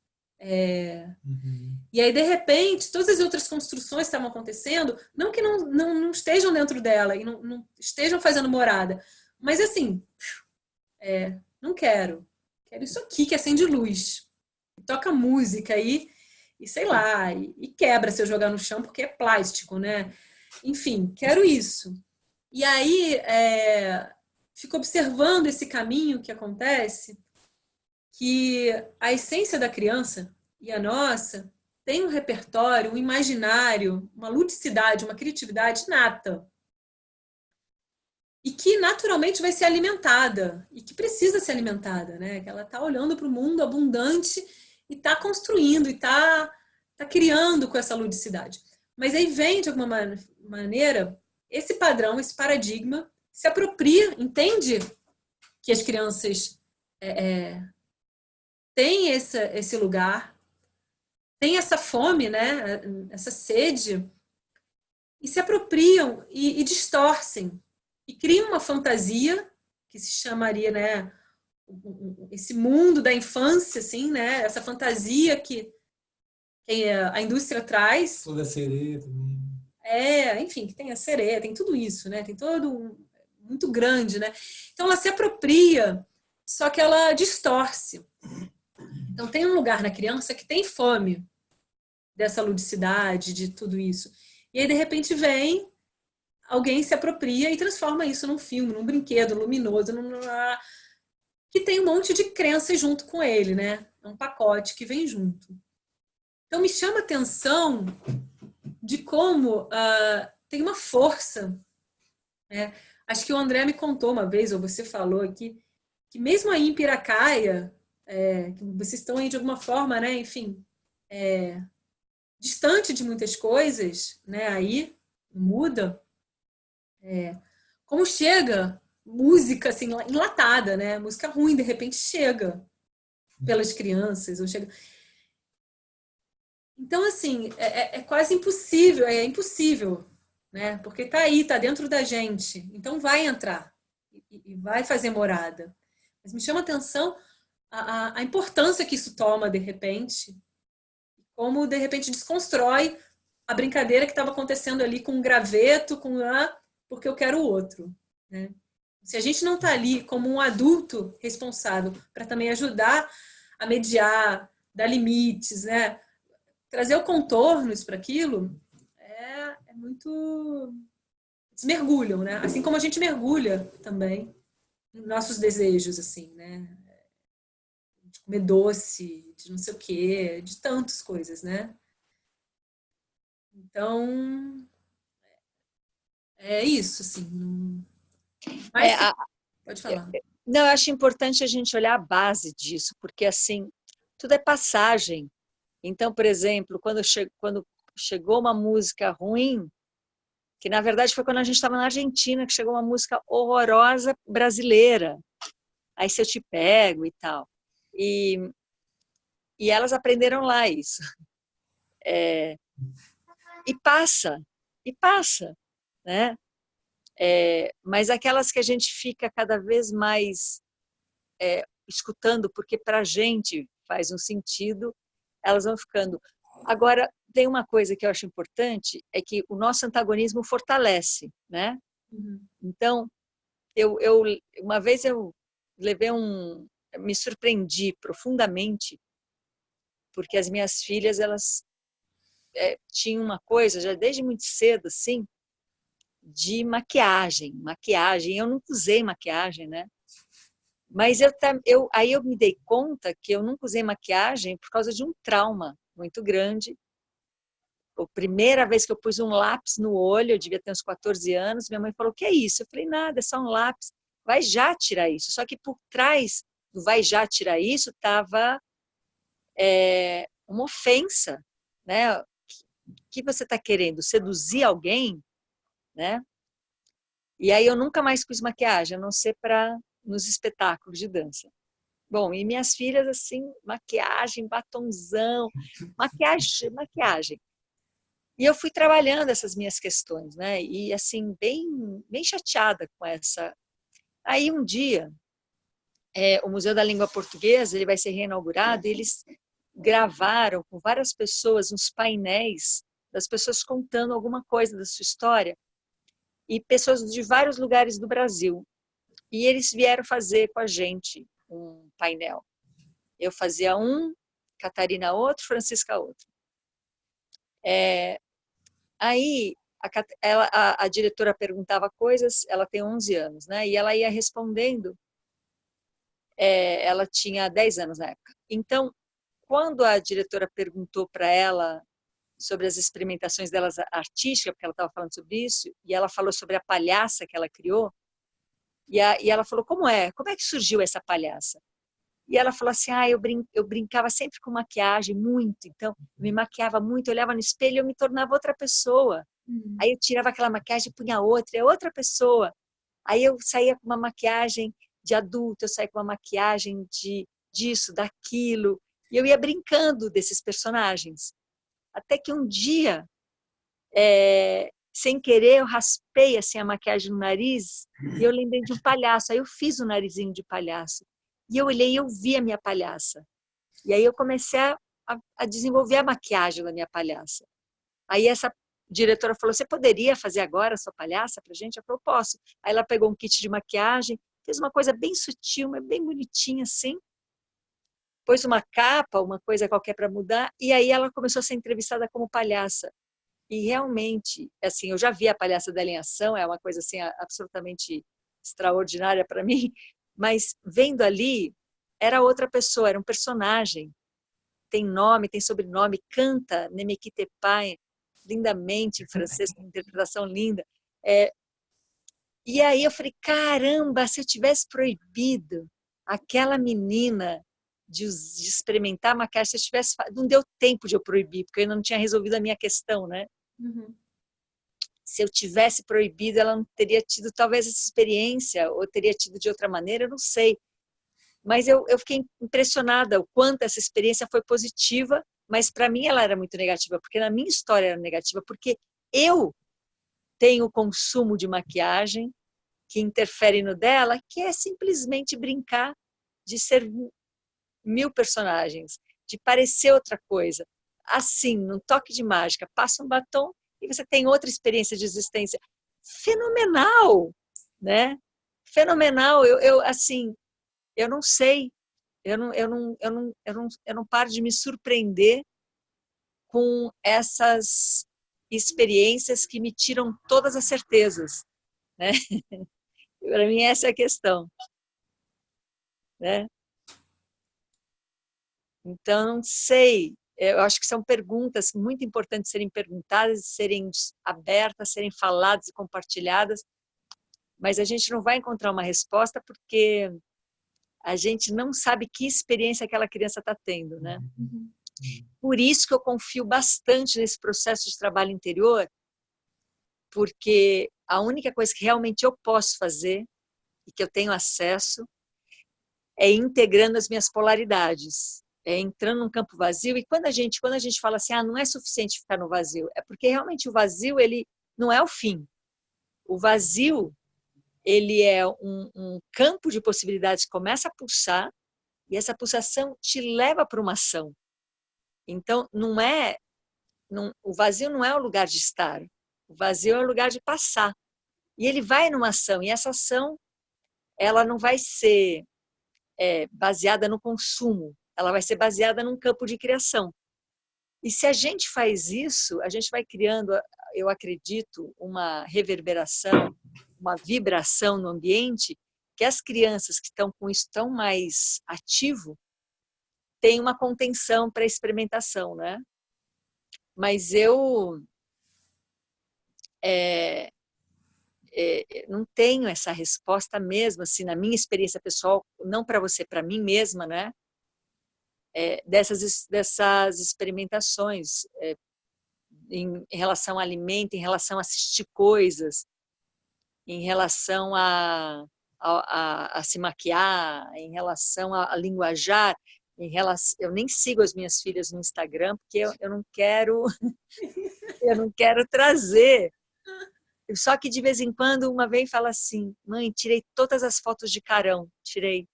E aí, de repente, todas as outras construções que estavam acontecendo, não que não estejam dentro dela e não estejam fazendo morada, mas assim, não quero. Quero isso aqui que acende luz. Toca música aí e sei lá, e quebra se eu jogar no chão porque é plástico, né? Enfim, quero isso. E aí, fico observando esse caminho que acontece, que a essência da criança e a nossa tem um repertório, um imaginário, uma ludicidade, uma criatividade nata. E que naturalmente vai ser alimentada, e que precisa ser alimentada, né? Que ela está olhando para o mundo abundante e está construindo, e está criando com essa ludicidade. Mas aí vem, de alguma maneira, esse padrão, esse paradigma, se apropria, entende que as crianças têm esse lugar, têm essa fome, né? Essa sede, e se apropriam e distorcem e criam uma fantasia que se chamaria, né, esse mundo da infância, assim, né, essa fantasia que a indústria traz. Toda sereia também. Enfim, que tem a sereia, tem tudo isso, né, tem todo muito grande, né. Então ela se apropria, só que ela distorce. Então tem um lugar na criança que tem fome dessa ludicidade, de tudo isso. E aí, de repente, vem alguém se apropria e transforma isso num filme, num brinquedo luminoso, que tem um monte de crenças junto com ele, né? É um pacote que vem junto. Então me chama a atenção de como tem uma força. Né? Acho que o André me contou uma vez, ou você falou aqui, que mesmo aí em Piracaia, que vocês estão aí de alguma forma, né? Enfim, distante de muitas coisas, né? Aí muda. Como chega música assim enlatada, né? Música ruim de repente chega pelas crianças ou chega. Então assim é quase impossível, é impossível, né? Porque tá aí, tá dentro da gente. Então vai entrar e vai fazer morada. Mas me chama a atenção a importância que isso toma de repente, como de repente desconstrói a brincadeira que estava acontecendo ali com um graveto, porque eu quero o outro. Né? Se a gente não está ali como um adulto responsável para também ajudar a mediar, dar limites, né? Trazer contornos para aquilo, é muito... Eles mergulham, né? Assim como a gente mergulha também nos nossos desejos, assim, né? De comer doce, de não sei o quê, de tantas coisas, né? Então, é isso, assim. Mas pode falar. Não, eu acho importante a gente olhar a base disso, porque assim, tudo é passagem. Então, por exemplo, quando chegou uma música ruim, que na verdade foi quando a gente estava na Argentina, que chegou uma música horrorosa brasileira. Aí Se Eu Te Pego e tal. E elas aprenderam lá isso. E passa, né? Mas aquelas que a gente fica cada vez mais escutando, porque para a gente faz um sentido, elas vão ficando. Agora, tem uma coisa que eu acho importante, é que o nosso antagonismo fortalece, né? Então, uma vez eu me surpreendi profundamente, porque as minhas filhas, elas tinham uma coisa, já desde muito cedo, assim, de maquiagem. Eu nunca usei maquiagem, né? Mas aí eu me dei conta que eu nunca usei maquiagem por causa de um trauma muito grande. A primeira vez que eu pus um lápis no olho, eu devia ter uns 14 anos, minha mãe falou, o que é isso? Eu falei, nada, é só um lápis. Vai já tirar isso. Só que por trás do vai já tirar isso estava uma ofensa, né? O que você está querendo? Seduzir alguém, né? E aí eu nunca mais pus maquiagem, a não ser nos espetáculos de dança. Bom, e minhas filhas, assim, maquiagem, batonzão, maquiagem. E eu fui trabalhando essas minhas questões, né? E, assim, bem chateada com essa. Aí, um dia, o Museu da Língua Portuguesa ele vai ser reinaugurado e eles gravaram com várias pessoas uns painéis das pessoas contando alguma coisa da sua história e pessoas de vários lugares do Brasil. E eles vieram fazer com a gente um painel. Eu fazia um, Catarina outro, Francisca outro. Aí a diretora perguntava coisas, ela tem 11 anos, né? E ela ia respondendo, ela tinha 10 anos na época. Então, quando a diretora perguntou para ela sobre as experimentações dela artísticas, porque ela estava falando sobre isso, e ela falou sobre a palhaça que ela criou, e ela falou, como é que surgiu essa palhaça? E ela falou assim, eu brincava sempre com maquiagem, muito, então eu me maquiava muito, eu olhava no espelho e eu me tornava outra pessoa. Aí eu tirava aquela maquiagem e punha outra pessoa. Aí eu saía com uma maquiagem de adulto, eu saía com uma maquiagem disso, daquilo, e eu ia brincando desses personagens. Até que um dia, sem querer, eu raspei assim, a maquiagem no nariz e eu lembrei de um palhaço. Aí eu fiz o narizinho de palhaço. E eu olhei e eu vi a minha palhaça. E aí eu comecei a desenvolver a maquiagem da minha palhaça. Aí essa diretora falou, você poderia fazer agora a sua palhaça para a gente? Eu falei, posso. Aí ela pegou um kit de maquiagem, fez uma coisa bem sutil, mas bem bonitinha assim, pôs uma capa, uma coisa qualquer para mudar, e aí ela começou a ser entrevistada como palhaça. E realmente, assim, eu já vi a palhaça dela em ação, é uma coisa assim absolutamente extraordinária para mim, mas vendo ali, era outra pessoa, era um personagem. Tem nome, tem sobrenome, canta Nemequitepai lindamente em francês, com uma interpretação linda. E aí eu falei, caramba, se eu tivesse proibido aquela menina de experimentar maquiagem, se eu tivesse, não deu tempo de eu proibir, porque eu ainda não tinha resolvido a minha questão, né? Se eu tivesse proibido, ela não teria tido talvez essa experiência, ou teria tido de outra maneira, eu não sei. Mas eu fiquei impressionada o quanto essa experiência foi positiva, mas para mim ela era muito negativa, porque na minha história era negativa, porque eu tenho o consumo de maquiagem que interfere no dela, que é simplesmente brincar de ser 1000 personagens, de parecer outra coisa. Assim, num toque de mágica, passa um batom e você tem outra experiência de existência. Fenomenal, né? Fenomenal. Assim, eu não sei, eu não paro de me surpreender com essas experiências que me tiram todas as certezas, né? Para mim essa é a questão, né? Então, não sei, eu acho que são perguntas muito importantes serem perguntadas, serem abertas, serem faladas e compartilhadas, mas a gente não vai encontrar uma resposta porque a gente não sabe que experiência aquela criança está tendo, né? Por isso que eu confio bastante nesse processo de trabalho interior, porque a única coisa que realmente eu posso fazer e que eu tenho acesso é integrando as minhas polaridades, é entrando num campo vazio. E quando a gente fala assim, não é suficiente ficar no vazio, é porque realmente o vazio ele não é o fim. O vazio ele é um campo de possibilidades que começa a pulsar e essa pulsação te leva para uma ação. Então, não é o vazio não é o lugar de estar, o vazio é o lugar de passar. E ele vai numa ação, e essa ação ela não vai ser baseada no consumo, ela vai ser baseada num campo de criação. E se a gente faz isso, a gente vai criando, eu acredito, uma reverberação, uma vibração no ambiente, que as crianças que estão com isso tão mais ativo têm uma contenção para experimentação, né? Mas eu não tenho essa resposta mesmo, assim, na minha experiência pessoal, não para você, para mim mesma, né? Dessas experimentações em relação ao alimento, em relação a assistir coisas, em relação a se maquiar, em relação a linguajar, eu nem sigo as minhas filhas no Instagram porque eu não quero eu não quero trazer. Só que de vez em quando uma vem e fala assim: mãe, tirei todas as fotos de carão, tirei.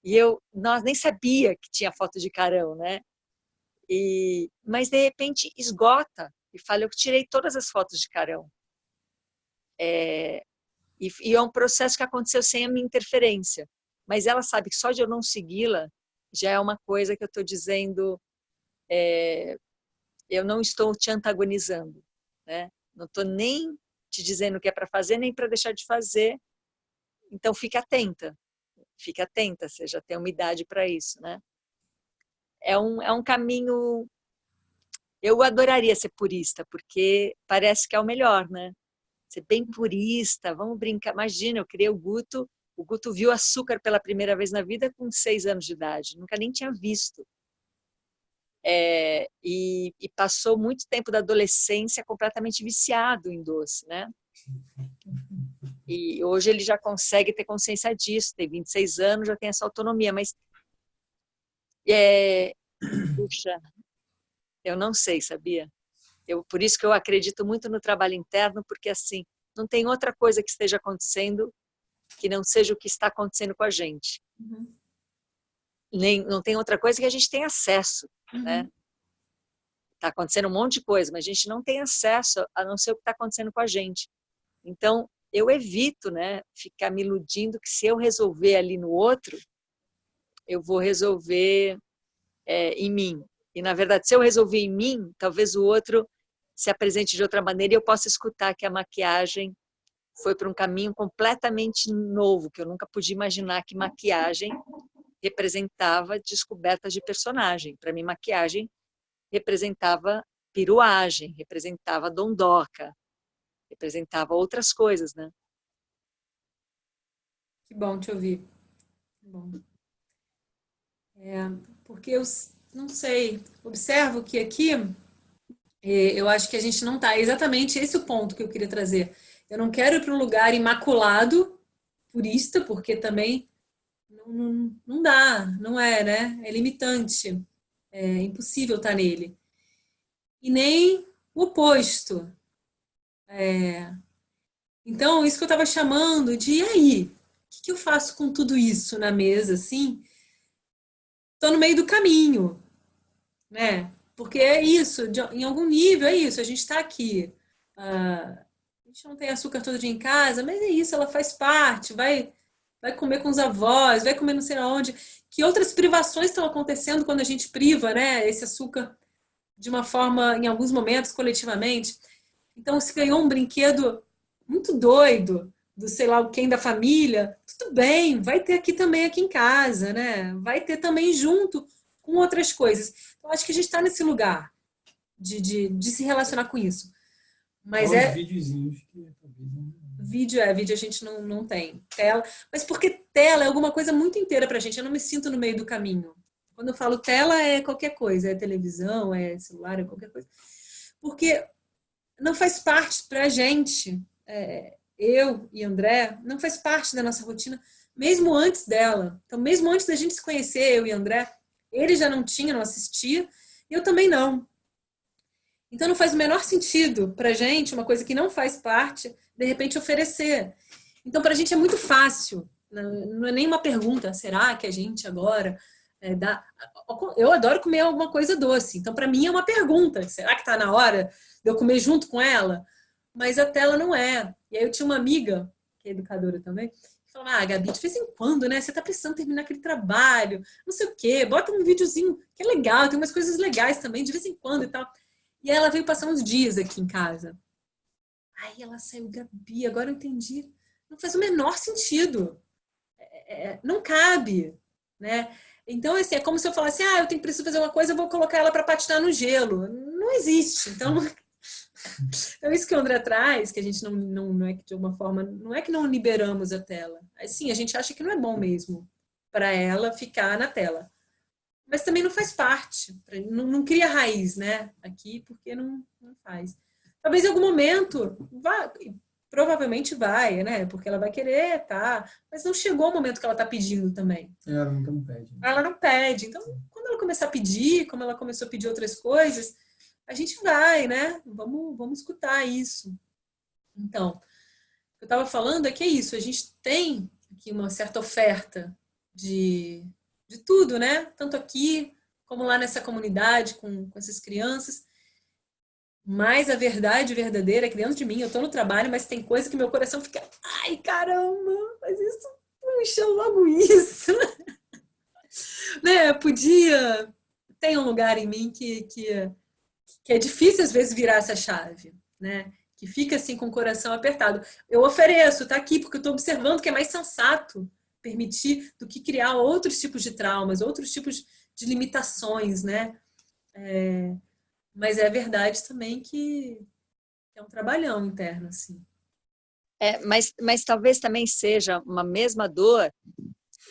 E nós nem sabia que tinha foto de carão, né? Mas de repente esgota e fala: eu tirei todas as fotos de carão. E é um processo que aconteceu sem a minha interferência. Mas ela sabe que só de eu não segui-la já é uma coisa que eu estou dizendo, eu não estou te antagonizando, né? Não estou nem te dizendo o que é para fazer, nem para deixar de fazer. Então, fique atenta, você já tem uma idade para isso, né? É um caminho... Eu adoraria ser purista, porque parece que é o melhor, né? Ser bem purista, vamos brincar. Imagina, eu criei o Guto viu açúcar pela primeira vez na vida com 6 anos de idade, nunca nem tinha visto. E passou muito tempo da adolescência completamente viciado em doce, né? E hoje ele já consegue ter consciência disso, tem 26 anos, já tem essa autonomia, mas puxa, eu não sei, sabia? Por isso que eu acredito muito no trabalho interno, porque assim, não tem outra coisa que esteja acontecendo que não seja o que está acontecendo com a gente. Uhum. Não tem outra coisa que a gente tem acesso, né? Está acontecendo um monte de coisa, mas a gente não tem acesso a não ser o que está acontecendo com a gente. Então, eu evito, né, ficar me iludindo que se eu resolver ali no outro, eu vou resolver em mim. E, na verdade, se eu resolver em mim, talvez o outro se apresente de outra maneira e eu possa escutar que a maquiagem foi para um caminho completamente novo, que eu nunca podia imaginar que maquiagem representava descobertas de personagem. Para mim, maquiagem representava piruagem, representava dondoca, representava outras coisas, né? Que bom te ouvir. Que bom. Porque eu não sei, observo que aqui eu acho que a gente não está. É exatamente esse o ponto que eu queria trazer. Eu não quero ir para um lugar imaculado, purista, porque também não dá, não é, né? É limitante, é impossível estar nele. E nem o oposto. Então, isso que eu estava chamando de, e aí? O que eu faço com tudo isso na mesa, assim? Estou no meio do caminho, né? Porque é isso, em algum nível é isso, a gente está aqui. A gente não tem açúcar todo dia em casa, mas é isso, ela faz parte, vai comer com os avós, vai comer não sei aonde. Que outras privações estão acontecendo quando a gente priva, né, esse açúcar de uma forma, em alguns momentos, coletivamente. Então, se ganhou um brinquedo muito doido, do sei lá quem da família, tudo bem, vai ter aqui em casa, né? Vai ter também junto com outras coisas. Então, acho que a gente está nesse lugar de se relacionar com isso. Mas os videozinhos que talvez vídeo a gente não tem. Tela, mas porque tela é alguma coisa muito inteira pra gente, eu não me sinto no meio do caminho. Quando eu falo tela é qualquer coisa, é televisão, é celular, é qualquer coisa. Porque não faz parte pra gente, eu e André, não faz parte da nossa rotina, mesmo antes dela. Então, mesmo antes da gente se conhecer, eu e André, ele já não tinha, não assistia, e eu também não. Então, não faz o menor sentido pra gente, uma coisa que não faz parte, de repente oferecer. Então, pra gente é muito fácil, não é nem uma pergunta, será que a gente agora Eu adoro comer alguma coisa doce, então para mim é uma pergunta, será que está na hora de eu comer junto com ela? Mas a tela não é. E aí eu tinha uma amiga, que é educadora também, que falava, Gabi, de vez em quando, né, você tá precisando terminar aquele trabalho, não sei o quê, bota um videozinho que é legal, tem umas coisas legais também, de vez em quando e tal. E aí ela veio passar uns dias aqui em casa. Aí ela saiu, Gabi, agora eu entendi. Não faz o menor sentido. Não cabe, né? Então, assim, é como se eu falasse, eu preciso fazer uma coisa, eu vou colocar ela para patinar no gelo. Não existe. Então, isso que o André traz, que a gente não é que de alguma forma, não é que não liberamos a tela. Assim, a gente acha que não é bom mesmo para ela ficar na tela. Mas também não faz parte, não cria raiz, né? Aqui, porque não faz. Talvez em algum momento, provavelmente vai, né? Porque ela vai querer, tá? Mas não chegou o momento que ela tá pedindo também. Ela não pede. Ela não pede. Então, quando ela começar a pedir, como ela começou a pedir outras coisas, a gente vai, né? Vamos escutar isso. Então, o que eu estava falando é que é isso. A gente tem aqui uma certa oferta de tudo, né? Tanto aqui como lá nessa comunidade com essas crianças. Mas a verdade verdadeira é que dentro de mim, eu estou no trabalho, mas tem coisa que meu coração fica, ai, caramba, mas isso, puxa, logo isso. Né? Tem um lugar em mim que é difícil às vezes virar essa chave, né? Que fica assim com o coração apertado. Eu ofereço, tá aqui, porque eu estou observando que é mais sensato permitir do que criar outros tipos de traumas, outros tipos de limitações, né? Mas é verdade também que é um trabalhão interno, assim. Mas talvez também seja uma mesma dor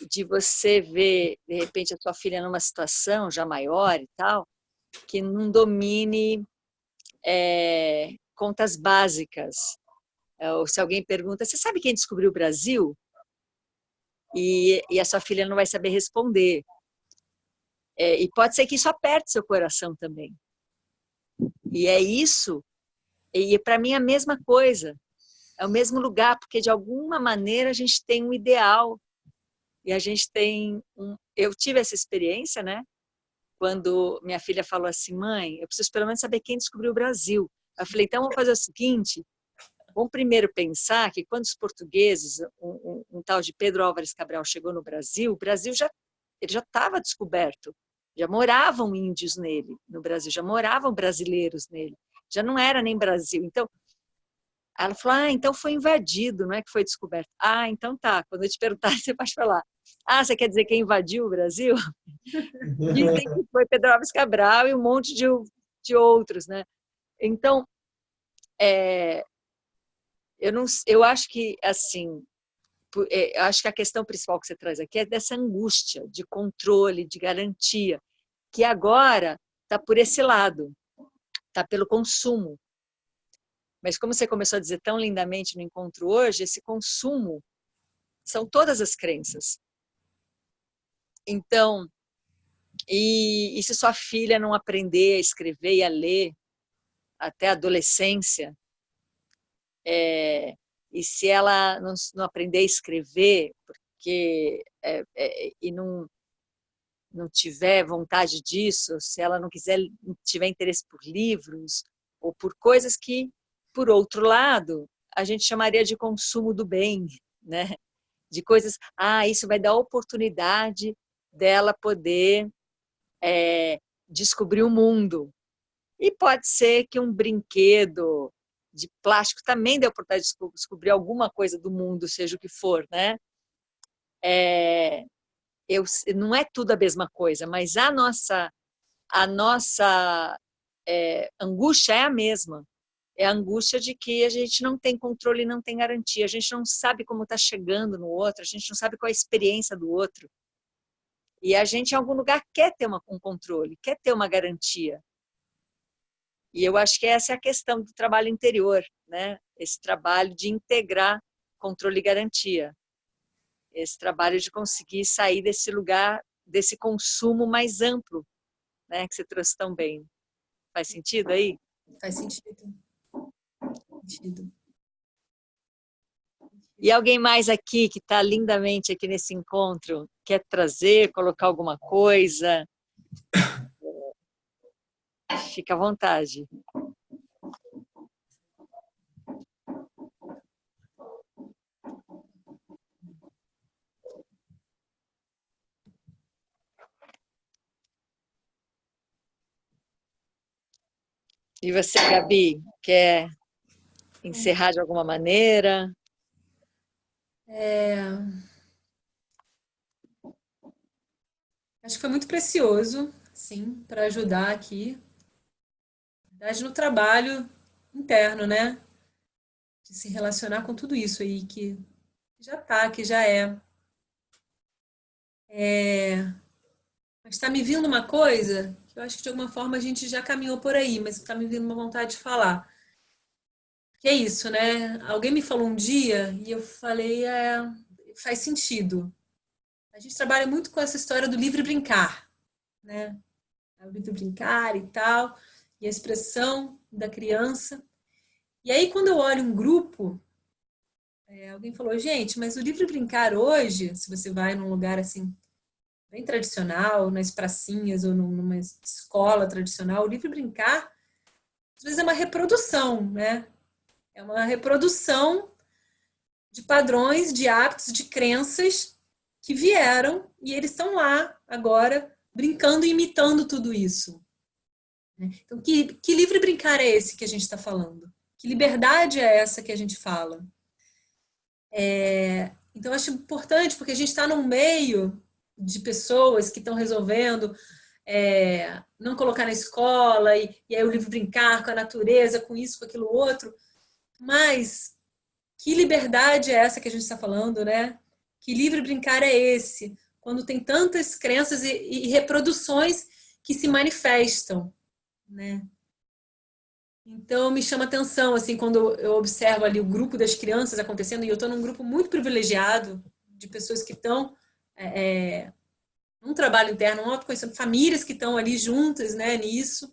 de você ver, de repente, a sua filha numa situação já maior e tal, que não domine contas básicas. Ou se alguém pergunta, você sabe quem descobriu o Brasil? E a sua filha não vai saber responder. E pode ser que isso aperte seu coração também. E é isso, e para mim é a mesma coisa, é o mesmo lugar, porque de alguma maneira a gente tem um ideal, e a gente tem eu tive essa experiência, né? Quando minha filha falou assim, mãe, eu preciso pelo menos saber quem descobriu o Brasil. Eu falei, então vamos fazer o seguinte, vamos primeiro pensar que quando os portugueses, um tal de Pedro Álvares Cabral chegou no Brasil, o Brasil ele já estava descoberto, já moravam índios nele, no Brasil, já moravam brasileiros nele, já não era nem Brasil. Então, ela falou, então foi invadido, não é que foi descoberto. Então tá, quando eu te perguntar, você pode falar, você quer dizer que invadiu o Brasil? Dizem que foi Pedro Álvares Cabral e um monte de outros, né? Então, eu acho que, assim, eu acho que a questão principal que você traz aqui é dessa angústia de controle, de garantia, que agora está por esse lado, está pelo consumo. Mas como você começou a dizer tão lindamente no encontro hoje, esse consumo são todas as crenças. Então, e se sua filha não aprender a escrever e a ler até a adolescência, e se ela não aprender a escrever porque e não tiver vontade disso, se ela não tiver interesse por livros ou por coisas que, por outro lado, a gente chamaria de consumo do bem, né? De coisas, isso vai dar oportunidade dela poder descobrir o mundo. E pode ser que um brinquedo de plástico também dê oportunidade de descobrir alguma coisa do mundo, seja o que for, né? Não é tudo a mesma coisa, mas a nossa angústia é a mesma. É a angústia de que a gente não tem controle, não tem garantia, a gente não sabe como está chegando no outro, a gente não sabe qual é a experiência do outro. E a gente, em algum lugar, quer ter um controle, quer ter uma garantia. E eu acho que essa é a questão do trabalho interior, né? Esse trabalho de integrar controle e garantia. Esse trabalho de conseguir sair desse lugar, desse consumo mais amplo, né? Que você trouxe tão bem. Faz sentido aí? Faz sentido. E alguém mais aqui que está lindamente aqui nesse encontro quer trazer, colocar alguma coisa, fica à vontade. E você, Gabi, quer encerrar de alguma maneira? Acho que foi muito precioso, sim, para ajudar aqui, na verdade, no trabalho interno, né? De se relacionar com tudo isso aí que já tá, que já é. Mas está me vindo uma coisa que eu acho que de alguma forma a gente já caminhou por aí, mas está me vindo uma vontade de falar. Que é isso, né? Alguém me falou um dia e eu falei, faz sentido. A gente trabalha muito com essa história do livre brincar, né? O livre brincar e tal, e a expressão da criança. E aí, quando eu olho um grupo, alguém falou, gente, mas o livre brincar hoje, se você vai num lugar assim, bem tradicional, nas pracinhas ou numa escola tradicional, o livre brincar, às vezes é uma reprodução, né? É uma reprodução de padrões, de hábitos, de crenças que vieram e eles estão lá agora brincando e imitando tudo isso. Então, que livre brincar é esse que a gente está falando? Que liberdade é essa que a gente fala? Então, eu acho importante, porque a gente está num meio de pessoas que estão resolvendo não colocar na escola, e aí o livre brincar com a natureza, com isso, com aquilo outro. Mas que liberdade é essa que a gente está falando, né? Que livre brincar é esse? Quando tem tantas crenças e reproduções que se manifestam, né? Então, me chama atenção, assim, quando eu observo ali o grupo das crianças acontecendo, e eu estou num grupo muito privilegiado de pessoas que estão num trabalho interno, um autoconhecimento, famílias que estão ali juntas, né, nisso.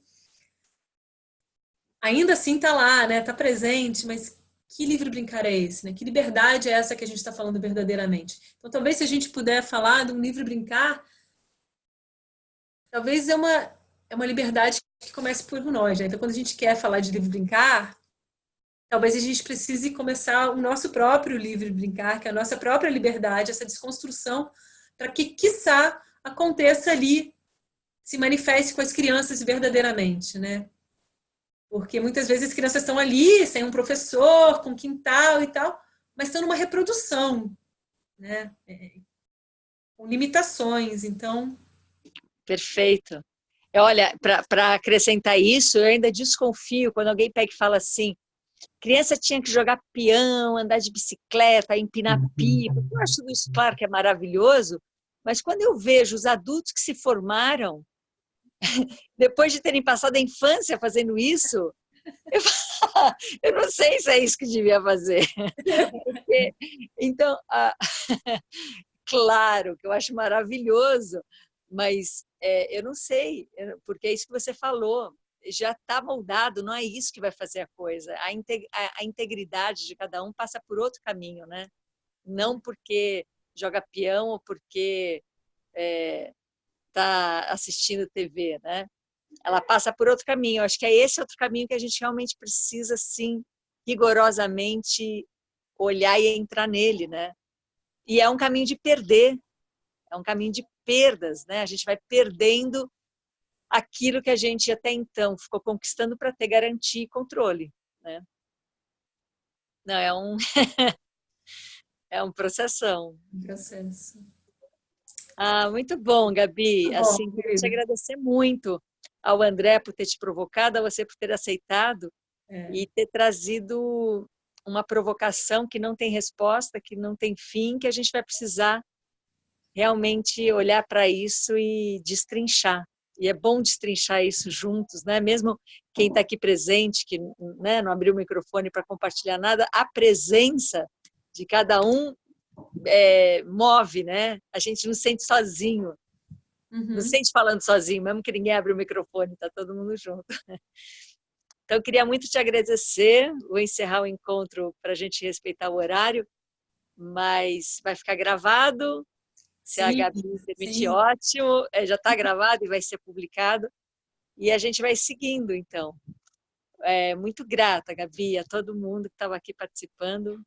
Ainda assim está lá, né, está presente, mas que livre brincar é esse, né? Que liberdade é essa que a gente está falando verdadeiramente? Então, talvez se a gente puder falar de um livre brincar, talvez é uma liberdade que comece por nós, né? Então, quando a gente quer falar de livre brincar, talvez a gente precise começar o nosso próprio livre brincar, que é a nossa própria liberdade, essa desconstrução, para que, quiçá, aconteça ali, se manifeste com as crianças verdadeiramente, né? Porque muitas vezes as crianças estão ali, sem um professor, com quintal e tal, mas estão numa reprodução, né? Com limitações. Então, Perfeito. Olha, para acrescentar isso, eu ainda desconfio quando alguém pega e fala assim, criança tinha que jogar peão, andar de bicicleta, empinar pipa. Eu acho tudo isso, claro, que é maravilhoso, mas quando eu vejo os adultos que se formaram, depois de terem passado a infância fazendo isso, eu, eu não sei se é isso que devia fazer. Porque, então, claro que eu acho maravilhoso, mas eu não sei, porque é isso que você falou, já está moldado, não é isso que vai fazer a coisa. A integridade de cada um passa por outro caminho, né? Não porque joga peão ou porque está assistindo TV, né? Ela passa por outro caminho. Acho que é esse outro caminho que a gente realmente precisa, sim, rigorosamente olhar e entrar nele, né? E é um caminho de perder, é um caminho de perdas, né? A gente vai perdendo aquilo que a gente até então ficou conquistando para ter garantia e controle, né? Não, é um processão. um processo. Ah, muito bom, Gabi. Muito bom, Assim, queria te querida. agradecer muito ao André por ter te provocado, a você por ter aceitado e ter trazido uma provocação que não tem resposta, que não tem fim, que a gente vai precisar realmente olhar para isso e destrinchar. E é bom destrinchar isso juntos, né? Mesmo quem está aqui presente, que, né, não abriu o microfone para compartilhar nada, a presença de cada um move, né? A gente não sente sozinho, não sente falando sozinho, mesmo que ninguém abre o microfone, está todo mundo junto. Então, eu queria muito te agradecer, vou encerrar o encontro para a gente respeitar o horário, mas vai ficar gravado. Se a Gabi permitir, ótimo. Já está gravado e vai ser publicado. E a gente vai seguindo, então. Muito grata, Gabi, a todo mundo que estava aqui participando.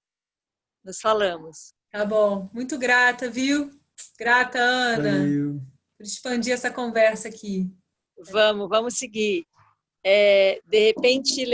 Nos falamos. Tá bom. Muito grata, viu? Grata, Ana, Valeu. por expandir essa conversa aqui. Vamos seguir. De repente,